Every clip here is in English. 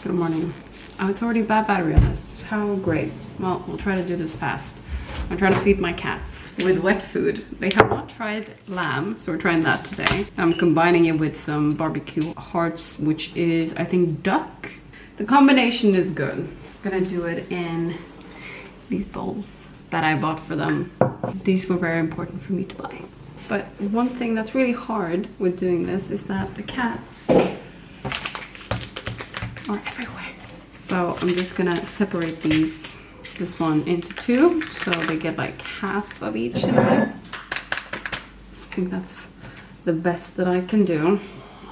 Good morning. Oh, it's already bad battery on this. How great. Well, we'll try to do this fast. I'm trying to feed my cats with wet food. They have not tried lamb, so we're trying that today. I'm combining it with some barbecue hearts, which is, I think, duck. The combination is good. I'm gonna do it in these bowls that I bought for them. These were very important for me to buy. But one thing that's really hard with doing this is that the cats are everywhere. So I'm just gonna separate this one into two, so they get like half of each in a way. I think that's the best that I can do.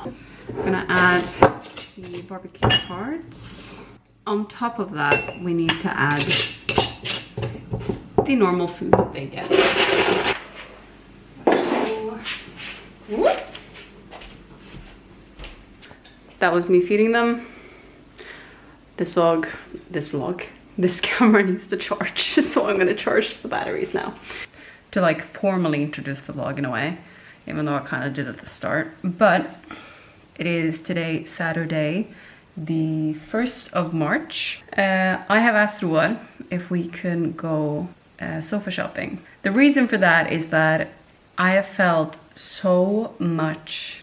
I'm gonna add the barbecue parts. On top of that, we need to add the normal food that they get. So, that was me feeding them. This camera needs to charge, so I'm gonna charge the batteries now. To like formally introduce the vlog in a way, even though I kind of did at the start. But it is today, Saturday, the 1st of March. I have asked Roar if we can go sofa shopping. The reason for that is that I have felt so much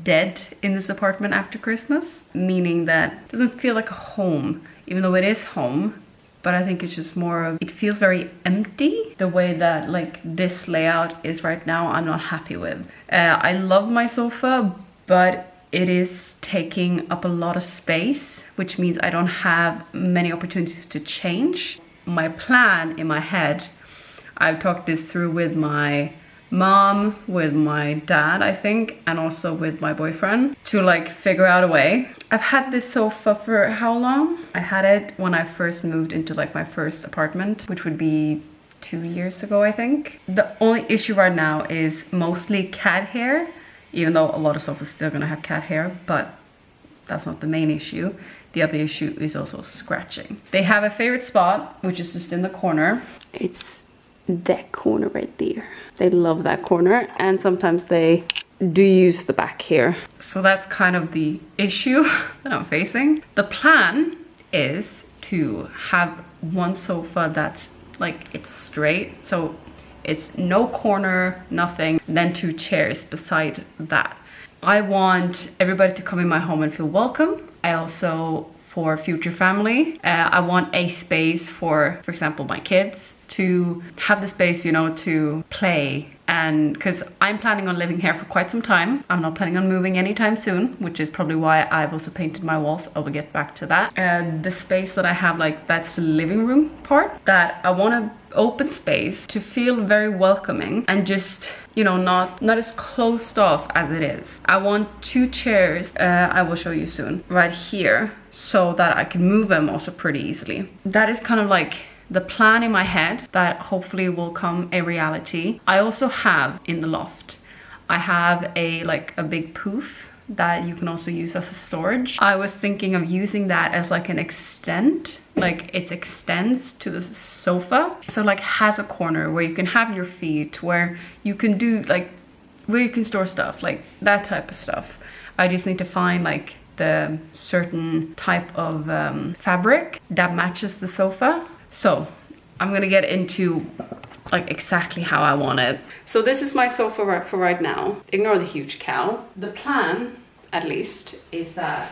dead in this apartment after Christmas, meaning that it doesn't feel like a home, even though it is home. But I think it's just more of, it feels very empty. The way that like this layout is right now, I'm not happy with. I love my sofa, but it is taking up a lot of space, which means I don't have many opportunities to change. My plan in my head, I've talked this through with my mom, with my dad, I think, and also with my boyfriend, to like figure out a way. I've had this sofa for how long? I had it when I first moved into like my first apartment, which would be 2 years ago, I think. The only issue right now is mostly cat hair, even though a lot of sofas still gonna have cat hair, but that's not the main issue. The other issue is also scratching. They have a favorite spot, which is just in the corner. It's that corner right there. They love that corner, and sometimes they do use the back here. So that's kind of the issue that I'm facing. The plan is to have one sofa that's like, it's straight, so it's no corner, nothing, then 2 chairs beside that. I want everybody to come in my home and feel welcome. I also, for future family, I want a space for example, my kids to have the space, you know, to play. And because I'm planning on living here for quite some time, I'm not planning on moving anytime soon, which is probably why I've also painted my walls. I will get back to that. And the space that I have, like, that's the living room part, that I want an open space to feel very welcoming and just, you know, not as closed off as it is. I want 2 chairs, I will show you soon, right here, so that I can move them also pretty easily. That is kind of like the plan in my head that hopefully will come a reality. I also have in the loft, I have a big poof that you can also use as a storage. I was thinking of using that as like an extent, like it extends to the sofa. So like has a corner where you can have your feet, where you can do like, where you can store stuff, like that type of stuff. I just need to find like the certain type of fabric that matches the sofa. So I'm gonna get into like exactly how I want it. So this is my sofa for right now. Ignore the huge cow. The plan, at least, is that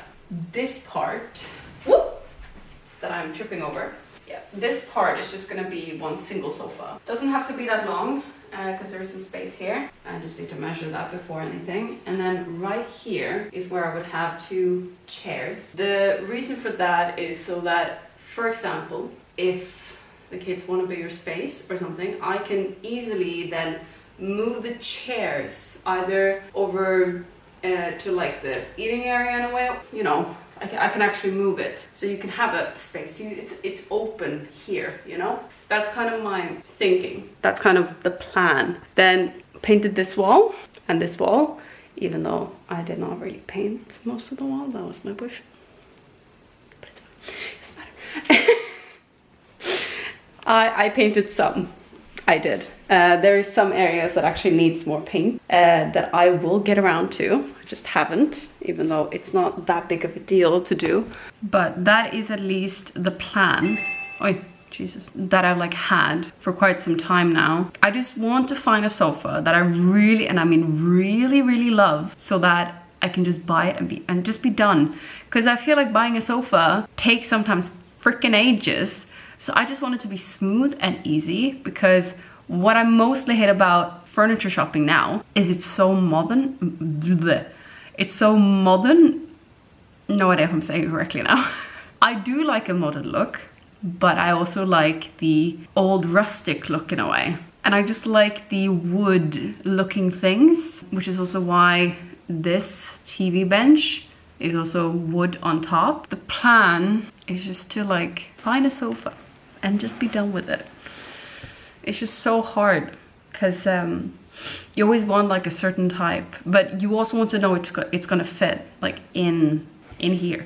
this part, that I'm tripping over, yeah, this part is just gonna be one single sofa. Doesn't have to be that long, because there is some space here. I just need to measure that before anything. And then right here is where I would have 2 chairs. The reason for that is so that, for example, if the kids want a bigger space or something, I can easily then move the chairs either over to like the eating area in a way, you know, I can actually move it. So you can have a space, it's open here, you know? That's kind of my thinking. That's kind of the plan. Then painted this wall and this wall, even though I did not really paint most of the wall, that was my boyfriend. But it's fine, it doesn't matter. I painted some. I did. There are some areas that actually needs more paint that I will get around to. I just haven't, even though it's not that big of a deal to do. But that is at least the plan. Oh, Jesus. That I've like had for quite some time now. I just want to find a sofa that I really, and I mean really love, so that I can just buy it and just be done. Because I feel like buying a sofa takes sometimes freaking ages. So I just want it to be smooth and easy, because what I mostly hate about furniture shopping now is it's so modern. Bleh. It's so modern. No idea if I'm saying it correctly now. I do like a modern look, but I also like the old rustic look in a way. And I just like the wood looking things, which is also why this TV bench is also wood on top. The plan is just to like find a sofa and just be done with it. It's just so hard, because you always want like a certain type, but you also want to know it's gonna fit like in here.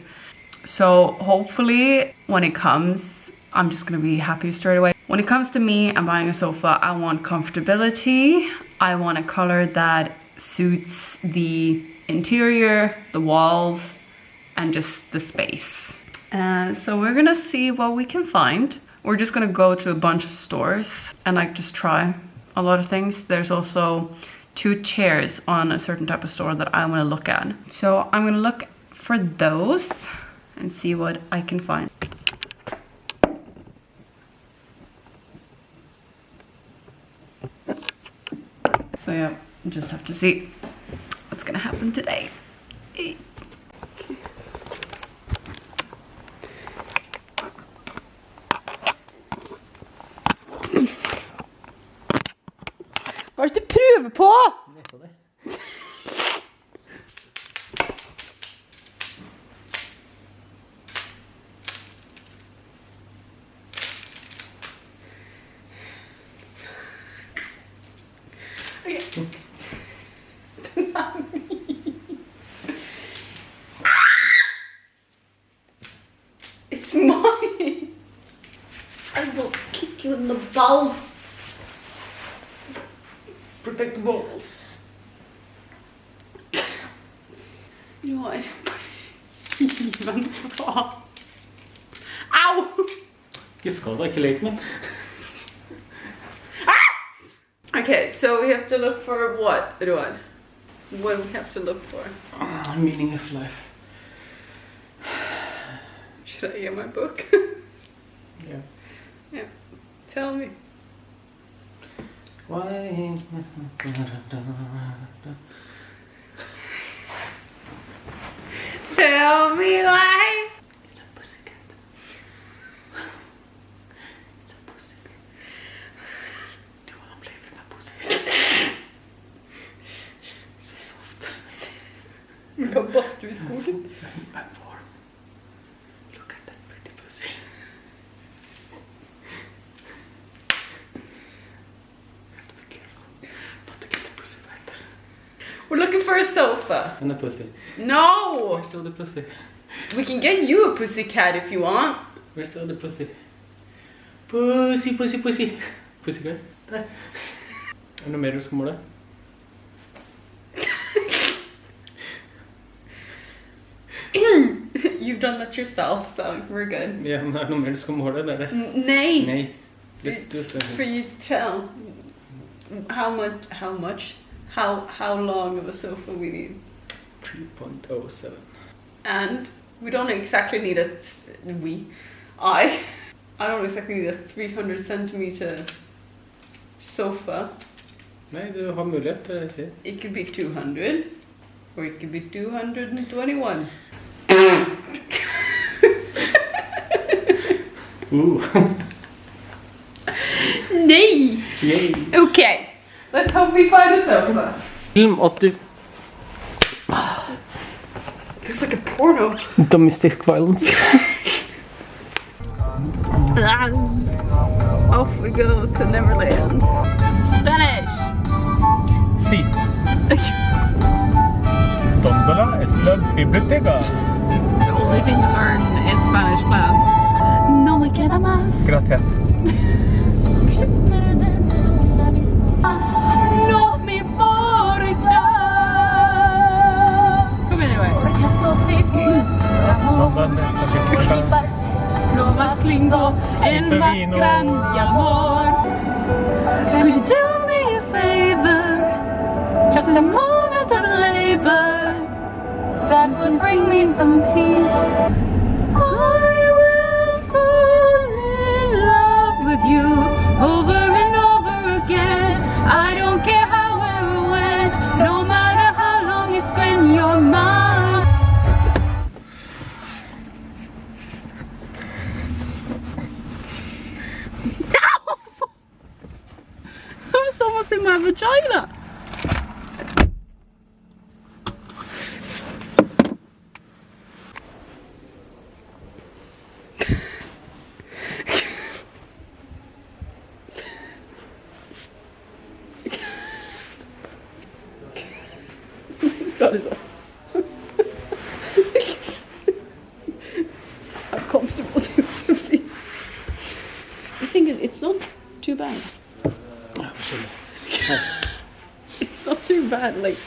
So hopefully when it comes, I'm just gonna be happy straight away. When it comes to me and buying a sofa, I want comfortability. I want a color that suits the interior, the walls, and just the space. So we're gonna see what we can find. We're just gonna go to a bunch of stores and like just try a lot of things. There's also 2 chairs on a certain type of store that I wanna look at. So I'm gonna look for those and see what I can find. So yeah, just have to see what's gonna happen today. Hva er det du prøver på? It's mine. I will kick you in the balls. Protect the balls. You know what? Even bra. Au! Ikke skada, ikke lek med. Okay, so we have to look for what, Roar? What do we have to look for? Meaning of life. Should I get my book? Yeah. Yeah. Tell me. Why? Tell me why. It's a pussycat. It's a pussycat. Do you want to play with my pussy? It's so soft. Vad boss du I skogen? I'm warm. Look at that pretty pussy. You have to be careful not to get the pussy wet. We're looking for a sofa. And a pussy. No! Where's the other pussy? We can get you a pussycat if you want. Where's the other pussy? Pussy, pussy, pussy. Pussycat. Der. Det noe mer du skal måle? You've done that yourself, so we're good. Ja, men det noe mer du skal måle, det det? Nei. Nei. Let's do something. For you to tell how long of a sofa we need. 3.07. And we don't exactly need I don't exactly need a 300 centimeter sofa. Nei, du har mulighet til det. It could be 200, or it could be 221. Nay! Yay! Okay, let's hope we find a sofa. Film 80. Looks like a porno. Domestic violence. Off we go to Neverland. Spanish! Sí. Tómbola es la biblioteca. The only thing you learn in Spanish class. No me queda más. Gracias. Låt mig borta. Kom igen nu. Lo más lindo, el más grande amor. Could you do me a favor? Just a moment of labor that would bring me some peace. I will fall in love with you over and over again. I don't care how or when, no matter how long it's been, you're mine. That was almost in my vagina. That is all. How comfortable do you feel? The thing is, it's not too bad. It's not too bad, like,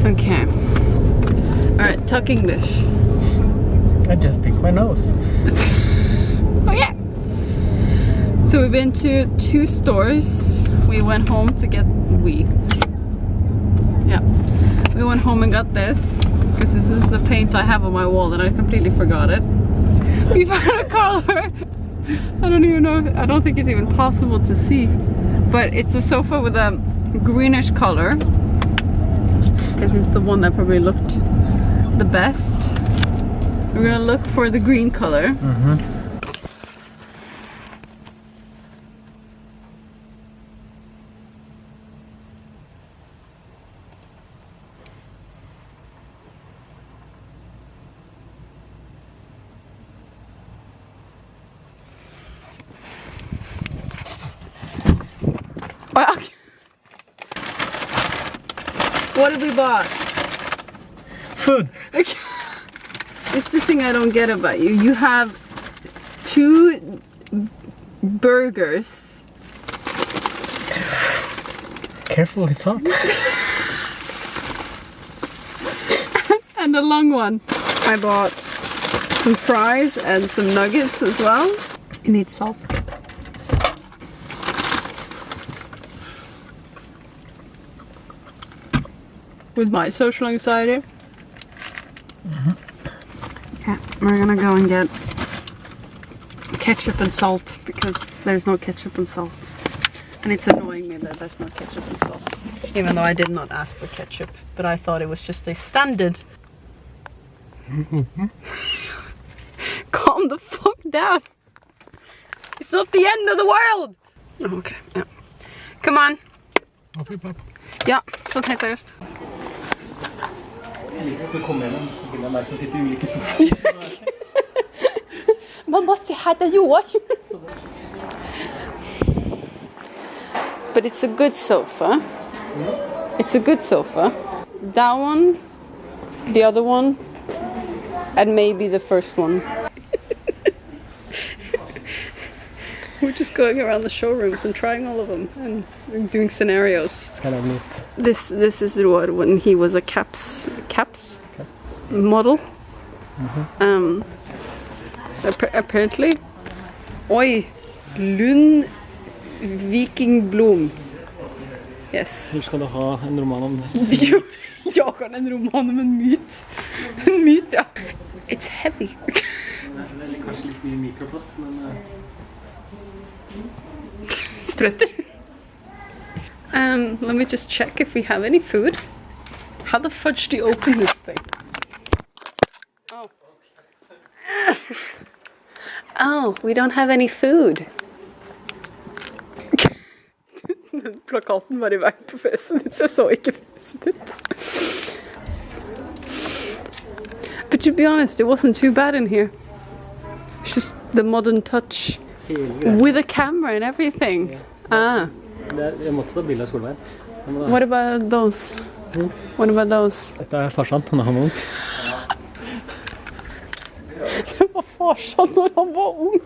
okay. Alright, talk English. I just picked my nose. Oh yeah. So we've been to 2 stores. We went home to get we went home and got this because this is the paint I have on my wall and I completely forgot it. We found a color. I don't even know. I don't think it's even possible to see, but it's a sofa with a greenish color. This is the one that probably looked the best. We're gonna look for the green color. Mm-hmm. What have we bought? Food. Okay. It's the thing I don't get about you. You have 2 burgers. Careful, it's hot. And a long one. I bought some fries and some nuggets as well. You need salt. With my social anxiety. Okay, we're gonna go and get ketchup and salt because there's no ketchup and salt. And it's annoying me that there's no ketchup and salt. Even though I did not ask for ketchup, but I thought it was just a standard. Calm the fuck down. It's not the end of the world. Oh, okay, yeah. Come on. Ja, sånn helt seriøst. Jeg liker at du kommer gjennom, så finner jeg meg som sitter i ulike sofaer. Mamma, se her, det er Joar. But it's a good sofa. It's a good sofa. That one, the other one, and maybe the first one. We're just going around the showrooms and trying all of them and doing scenarios. It's kind of neat. This is what when he was a caps model. Mm-hmm. Apparently. Oi, Lund Vikingblom. Yes. Eller skal du ha en roman om Jo, jag har en roman om en myt. En myt, ja. It's heavy. Det er kanskje litt mye mikroplast, men... Spretter. Let me just check if we have any food. How the fudge do you open this thing? Oh. Oh, we don't have any food. Plakaten var i vei på fjeset ditt, så jeg så ikke fjeset ditt. But to be honest, it wasn't too bad in here. It's just the modern touch. With a camera and everything. Yeah. Ah. Jeg måtte ta bilder av skoleveien. What about those? What about those? Dette er farsan, han er ung. Hva faen? farsan när han var ung.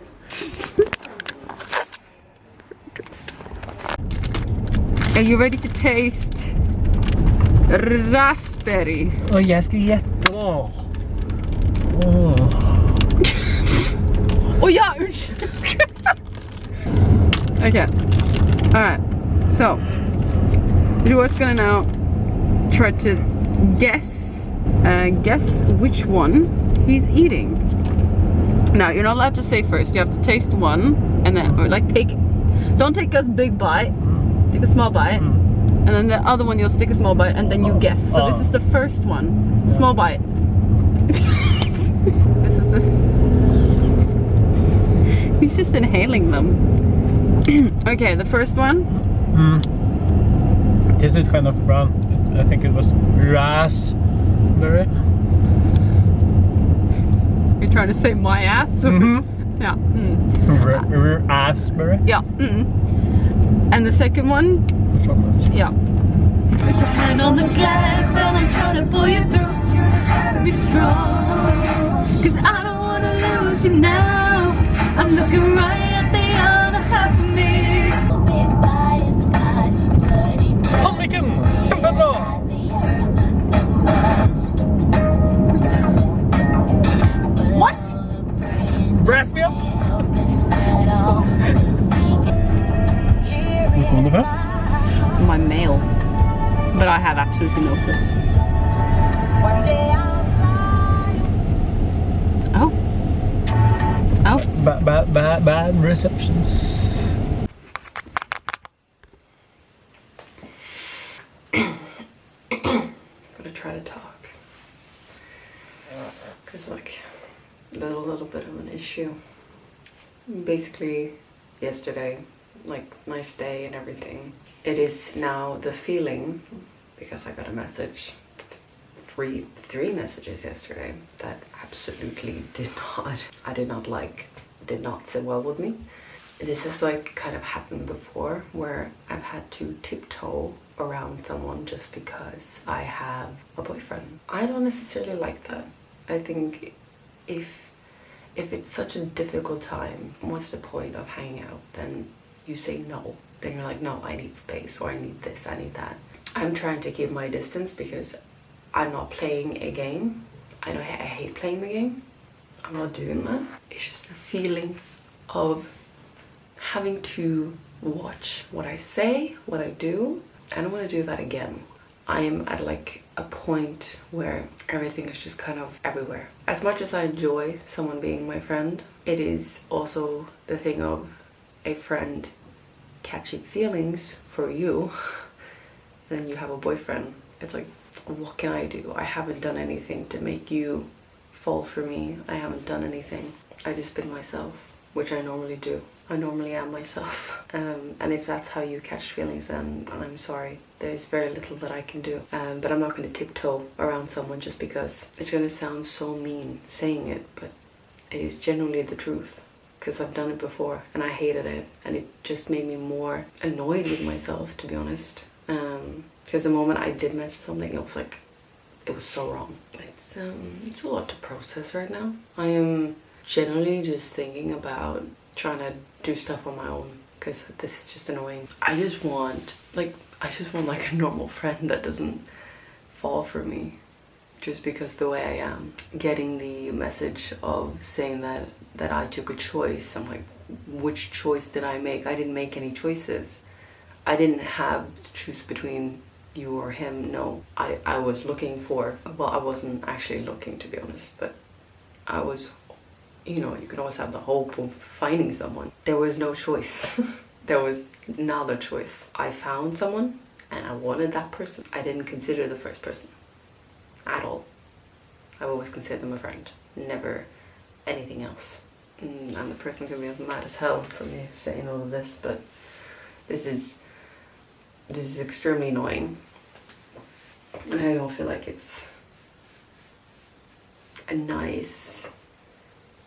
Are you ready to taste raspberry? Och jag ska jättebra. Oh yeah. Okay. All right. So Joe's gonna now try to guess which one he's eating. Now you're not allowed to say first. You have to taste one, and then, or like don't take a big bite. Take a small bite, and then the other one you'll stick a small bite, and then you guess. So this is the first one. Small bite. This is the. He's just inhaling them. Okay, the first one. This is kind of brown. I think it was raspberry. You're trying to say my ass? Yeah. Raspberry. Yeah. And the second one? Chocolate. Yeah. Put your hand on the gas and I'm trying to pull you through. Be strong. Cause I don't wanna lose you now. I'm looking right at the other half of me. Oh, vilken! Bra! What? Raspberry? Hvor kom det fra? My mail. But I have absolutely no clue. Oh. Oh. Bad receptions. Gonna try to talk. Cause like there's a little bit of an issue. Basically yesterday, like nice day and everything. It is now the feeling, because I got a message, three messages yesterday that absolutely did not sit well with me. This has like kind of happened before where I've had to tiptoe around someone just because I have a boyfriend. I don't necessarily like that. I think if it's such a difficult time, what's the point of hanging out? Then you say no. Then you're like, no, I need space, or I need this, I need that. I'm trying to keep my distance because I'm not playing a game. I know I hate playing the game. I'm not doing that. It's just the feeling of having to watch what I say, what I do. I don't want to do that again. I am at like a point where everything is just kind of everywhere. As much as I enjoy someone being my friend, it is also the thing of a friend catching feelings for you. Then you have a boyfriend. It's like, what can I do? I haven't done anything to make you fall for me. I haven't done anything. I just been myself, which I normally do. I normally am myself. And if that's how you catch feelings, then I'm sorry. There's very little that I can do. But I'm not going to tiptoe around someone just because. It's going to sound so mean saying it, but it is genuinely the truth. Because I've done it before and I hated it. And it just made me more annoyed with myself, to be honest. Because the moment I did mention something, it was like, it was so wrong. It's a lot to process right now. I am generally just thinking about trying to do stuff on my own because this is just annoying. I just want like a normal friend that doesn't fall for me just because the way I am. Getting the message of saying that I took a choice. I'm like, which choice did I make? I didn't make any choices. I didn't have to choose between you or him. No, I was looking for, well, I wasn't actually looking, to be honest, but I was, you know, you can always have the hope of finding someone. There was no choice. There was another choice. I found someone and I wanted that person. I didn't consider the first person at all. I always considered them a friend, never anything else. And the person's gonna be as mad as hell for me saying all of this, but this is extremely annoying. And I don't feel like it's a nice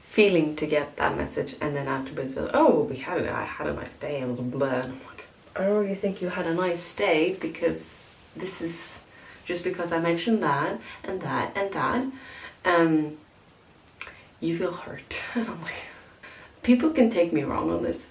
feeling to get that message and then afterwards be like, oh, I had a nice day and blah blah. And I'm like, I don't really think you had a nice day because this is just because I mentioned that and that and that. you feel hurt. And I'm like, people can take me wrong on this.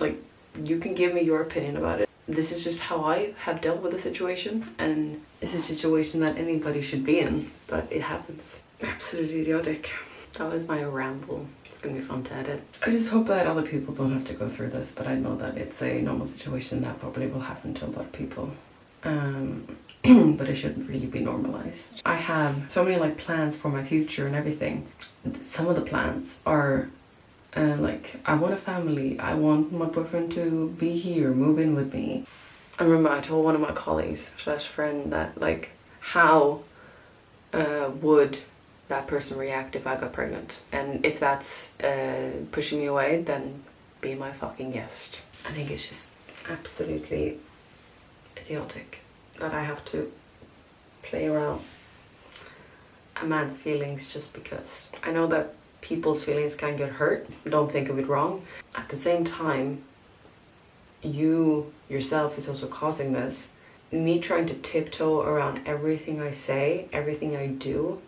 Like, you can give me your opinion about it. This is just how I have dealt with the situation, and it's a situation that anybody should be in, but it happens. Absolutely idiotic. That was my ramble. It's gonna be fun to edit. I just hope that other people don't have to go through this, but I know that it's a normal situation that probably will happen to a lot of people. But it shouldn't really be normalized. I have so many like plans for my future and everything. Some of the plans are like, I want a family, I want my boyfriend to be here, move in with me. I remember I told one of my colleagues slash friend that like, how would that person react if I got pregnant? And if that's pushing me away, then be my fucking guest. I think it's just absolutely idiotic that I have to play around a man's feelings just because. I know that people's feelings can get hurt, don't think of it wrong. At the same time, you yourself is also causing this. Me trying to tiptoe around everything I say, everything I do,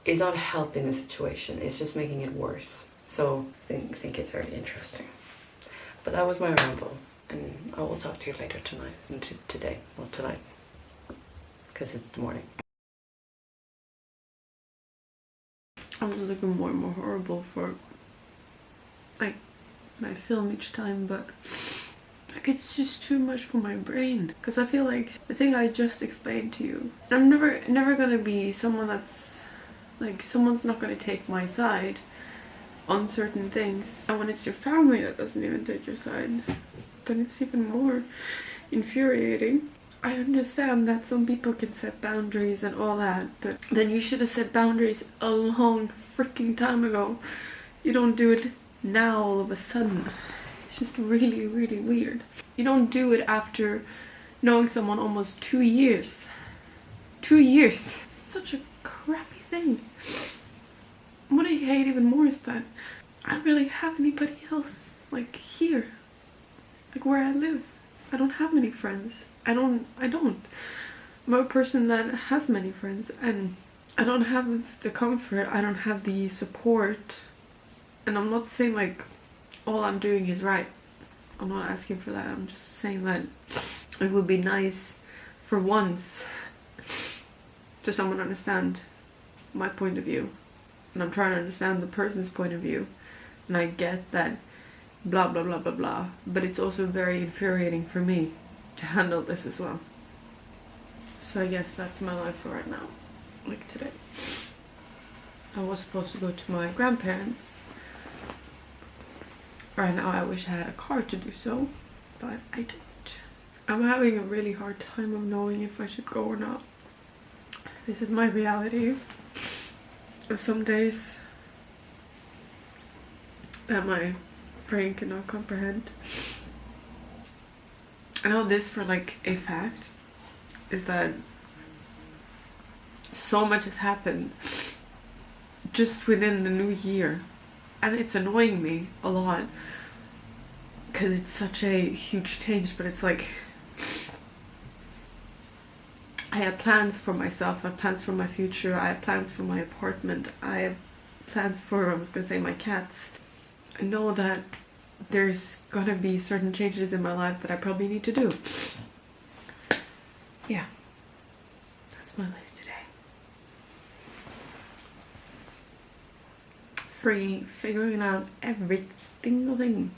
is not helping the situation, it's just making it worse. So I think it's very interesting. But that was my ramble, and I will talk to you later tonight, and today, well tonight, because it's the morning. I'm just looking more and more horrible for like my film each time, but like it's just too much for my brain. Because I feel like the thing I just explained to you, I'm never gonna be someone that's like, someone's not gonna take my side on certain things. And when it's your family that doesn't even take your side, then it's even more infuriating. I understand that some people can set boundaries and all that, but then you should have set boundaries a long freaking time ago. You don't do it now all of a sudden. It's just really, really weird. You don't do it after knowing someone almost 2 years. 2 years. Such a crappy thing. What I hate even more is that I don't really have anybody else, like, here. Like, where I live. I don't have many friends. I don't. I'm a person that has many friends, and I don't have the comfort, I don't have the support. And I'm not saying like all I'm doing is right. I'm not asking for that. I'm just saying that it would be nice for once to someone understand my point of view. And I'm trying to understand the person's point of view. And I get that blah blah blah blah blah. But it's also very infuriating for me to handle this as well. So I guess that's my life for right now. Like today. I was supposed to go to my grandparents. Right now I wish I had a car to do so, but I don't. I'm having a really hard time of knowing if I should go or not. This is my reality. Some days that my brain cannot comprehend. I know this for like a fact, is that so much has happened just within the new year, and it's annoying me a lot because it's such a huge change. But it's like I had plans for myself, I had plans for my future, I had plans for my apartment, I had plans for, I was gonna say, my cats. I know that there's gonna be certain changes in my life that I probably need to do. Yeah, that's my life today. Figuring out every single thing.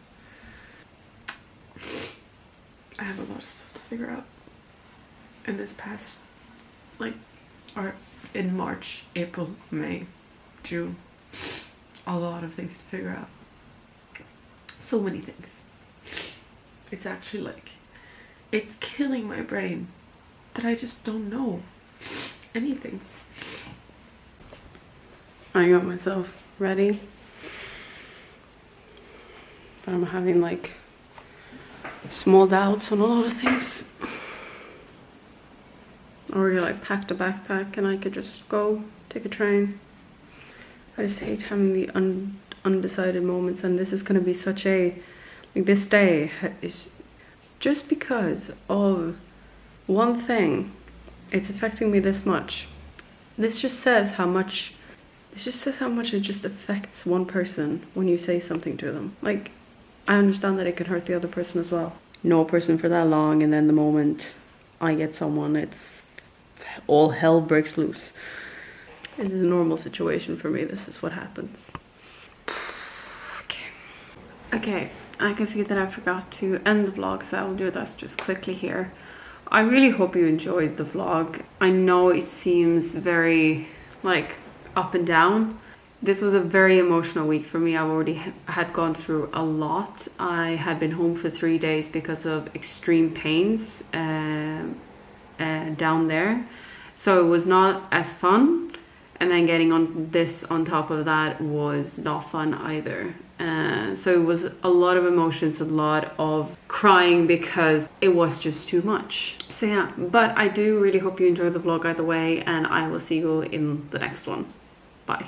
I have a lot of stuff to figure out in this past, like, or in March, April, May, June. A lot of things to figure out. So many things. It's actually like, it's killing my brain that I just don't know anything. I got myself ready, but I'm having like small doubts on a lot of things. I already like packed a backpack and I could just go take a train. I just hate having the undecided moments, and this is going to be such a, like, this day is just because of one thing, it's affecting me this much. This just says how much This just says how much it just affects one person when you say something to them. Like, I understand that it can hurt the other person as well. Know a person for that long, and then the moment I get someone, it's all hell breaks loose. This is a normal situation for me. This is what happens. Okay, I can see that I forgot to end the vlog, so I'll do that just quickly here. I really hope you enjoyed the vlog. I know it seems very like up and down. This was a very emotional week for me. I already had gone through a lot. I had been home for 3 days because of extreme pains down there. So it was not as fun. And then getting on this on top of that was not fun either. So it was a lot of emotions, a lot of crying because it was just too much. So yeah, but I do really hope you enjoyed the vlog either way, and I will see you in the next one. Bye.